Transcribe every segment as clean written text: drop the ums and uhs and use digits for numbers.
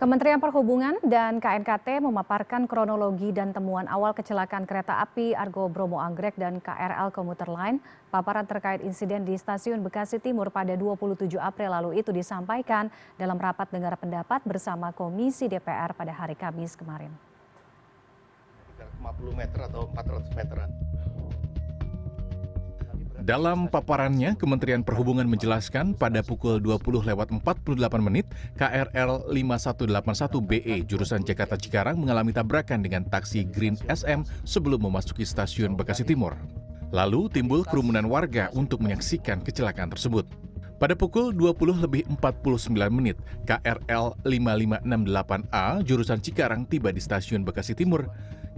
Kementerian Perhubungan dan KNKT memaparkan kronologi dan temuan awal kecelakaan kereta api Argo Bromo Anggrek dan KRL Komuter Line. Paparan terkait insiden di Stasiun Bekasi Timur pada 27 April lalu itu disampaikan dalam rapat dengar pendapat bersama Komisi DPR pada hari Kamis kemarin. 50 meter atau 400 meteran. Dalam paparannya, Kementerian Perhubungan menjelaskan pada pukul 20.48 KRL 5181BE jurusan Jakarta Cikarang mengalami tabrakan dengan taksi Green SM sebelum memasuki stasiun Bekasi Timur. Lalu timbul kerumunan warga untuk menyaksikan kecelakaan tersebut. Pada pukul 20.49 KRL 5568A jurusan Cikarang tiba di stasiun Bekasi Timur.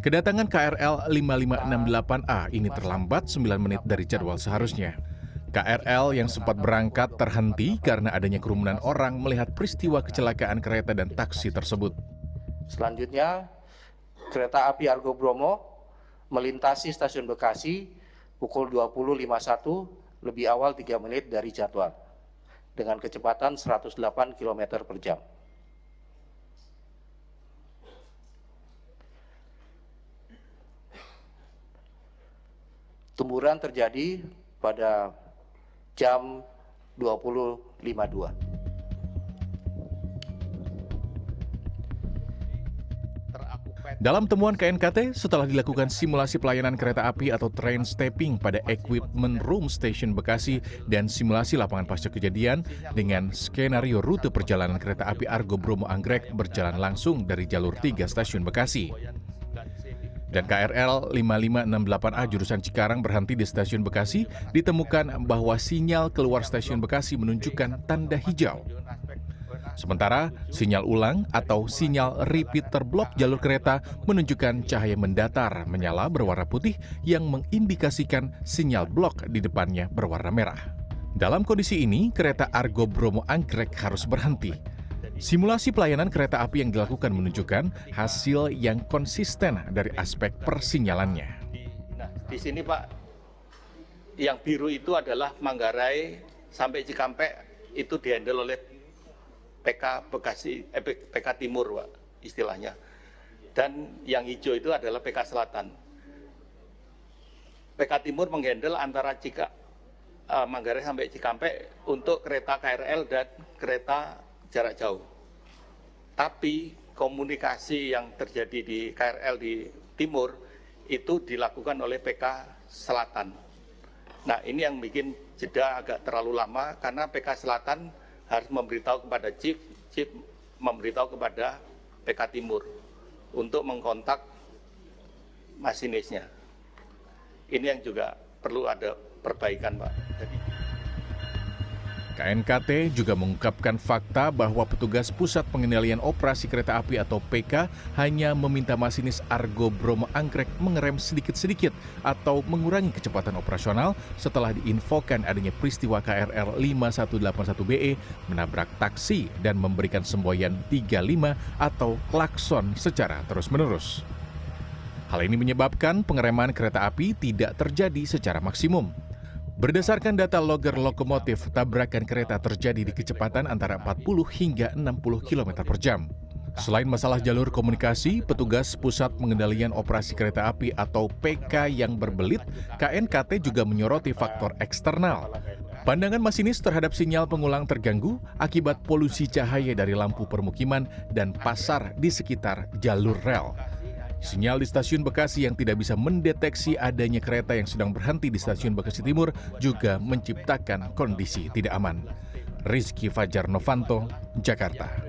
Kedatangan KRL 5568A ini terlambat 9 menit dari jadwal seharusnya. KRL yang sempat berangkat terhenti karena adanya kerumunan orang melihat peristiwa kecelakaan kereta dan taksi tersebut. Selanjutnya, kereta api Argo Bromo melintasi stasiun Bekasi pukul 20.51 lebih awal 3 menit dari jadwal dengan kecepatan 108 km per jam. Temburan terjadi pada jam 20.52. Dalam temuan KNKT, setelah dilakukan simulasi pelayanan kereta api atau train stepping pada Equipment Room Station Bekasi dan simulasi lapangan pasca kejadian dengan skenario rute perjalanan kereta api Argo Bromo Anggrek berjalan langsung dari jalur 3 stasiun Bekasi. Dan KRL 5568A jurusan Cikarang berhenti di stasiun Bekasi, ditemukan bahwa sinyal keluar stasiun Bekasi menunjukkan tanda hijau. Sementara sinyal ulang atau sinyal repeater blok jalur kereta menunjukkan cahaya mendatar menyala berwarna putih yang mengindikasikan sinyal blok di depannya berwarna merah. Dalam kondisi ini, kereta Argo Bromo Anggrek harus berhenti. Simulasi pelayanan kereta api yang dilakukan menunjukkan hasil yang konsisten dari aspek persinyalannya. Nah, di sini Pak, yang biru itu adalah Manggarai sampai Cikampek itu dihandle oleh PK Bekasi, PK Timur Pak, istilahnya. Dan yang hijau itu adalah PK Selatan. PK Timur menghandle antara Manggarai sampai Cikampek untuk kereta KRL dan kereta jarak jauh. Tapi komunikasi yang terjadi di KRL di Timur itu dilakukan oleh PK Selatan. Nah, ini yang bikin jeda agak terlalu lama karena PK Selatan harus memberitahu kepada Chief memberitahu kepada PK Timur untuk mengkontak masinisnya. Ini yang juga perlu ada perbaikan, Pak. KNKT juga mengungkapkan fakta bahwa petugas Pusat Pengendalian Operasi Kereta Api atau PK hanya meminta masinis Argo Bromo Anggrek mengerem sedikit-sedikit atau mengurangi kecepatan operasional setelah diinfokan adanya peristiwa KRL 5181BE menabrak taksi dan memberikan semboyan 35 atau klakson secara terus-menerus. Hal ini menyebabkan pengereman kereta api tidak terjadi secara maksimum. Berdasarkan data logger lokomotif, tabrakan kereta terjadi di kecepatan antara 40 hingga 60 km per jam. Selain masalah jalur komunikasi, petugas Pusat Pengendalian Operasi Kereta Api atau PK yang berbelit, KNKT juga menyoroti faktor eksternal. Pandangan masinis terhadap sinyal pengulang terganggu akibat polusi cahaya dari lampu permukiman dan pasar di sekitar jalur rel. Sinyal di stasiun Bekasi yang tidak bisa mendeteksi adanya kereta yang sedang berhenti di stasiun Bekasi Timur juga menciptakan kondisi tidak aman. Rizky Fajar Novanto, Jakarta.